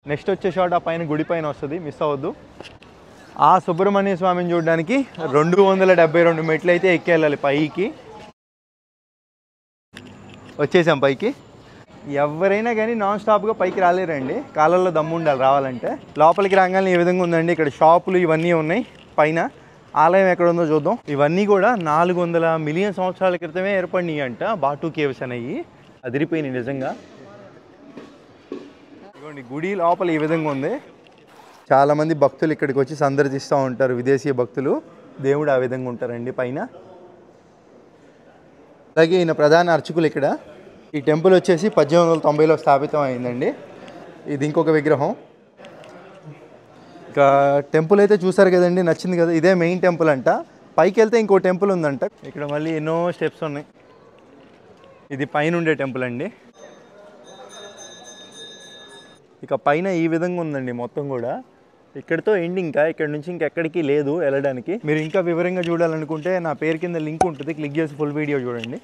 Next వచ్చే shot ఆ పైన గుడి పైన వస్తుంది, మిస్ అవ్వద్దు. ఆ సుబ్రహ్మణ్య స్వామిని చూడడానికి 272 మెట్లు అయితే ఎక్కెళ్ళాలి పైకి. వచ్చేసాం పైకి. ఎవరైనా కానీ నాన్ స్టాప్గా పైకి రాలేరండి, కాళ్ళల్లో దమ్ము ఉండాలి రావాలంటే. లోపలికి రాగానే ఈ విధంగా ఉందండి. ఇక్కడ షాపులు ఇవన్నీ ఉన్నాయి. పైన ఆలయం ఎక్కడ ఉందో చూద్దాం. ఇవన్నీ కూడా 400 మిలియన్ సంవత్సరాల క్రితమే ఏర్పడినాయి అంట. బాటు కేవ్స్ అనేవి అదిరిపోయినాయి నిజంగా. ఇదిగోండి గుడి లోపల ఈ విధంగా ఉంది. చాలామంది భక్తులు ఇక్కడికి వచ్చి సందర్శిస్తూ ఉంటారు, విదేశీ భక్తులు. దేవుడు ఆ విధంగా ఉంటారండి పైన. అలాగే ఈయన ప్రధాన అర్చకులు ఇక్కడ. ఈ టెంపుల్ వచ్చేసి 1890లో స్థాపితం అయిందండి. ఇది ఇంకొక విగ్రహం. ఇక టెంపుల్ అయితే చూసారు కదండి, నచ్చింది కదా. ఇదే మెయిన్ టెంపుల్ అంట. పైకి వెళ్తే ఇంకో టెంపుల్ ఉందంట. ఇక్కడ మళ్ళీ ఎన్నో స్టెప్స్ ఉన్నాయి. ఇది పైన ఉండే టెంపుల్ అండి. ఇక పైన ఈ విధంగా ఉందండి మొత్తం కూడా. ఇక్కడితో ఎండింగ్. ఇంకా ఇక్కడ నుంచి ఇంకెక్కడికి లేదు వెళ్ళడానికి. మీరు ఇంకా వివరంగా చూడాలనుకుంటే నా పేరు కింద లింక్ ఉంటుంది, క్లిక్ చేసి ఫుల్ వీడియో చూడండి.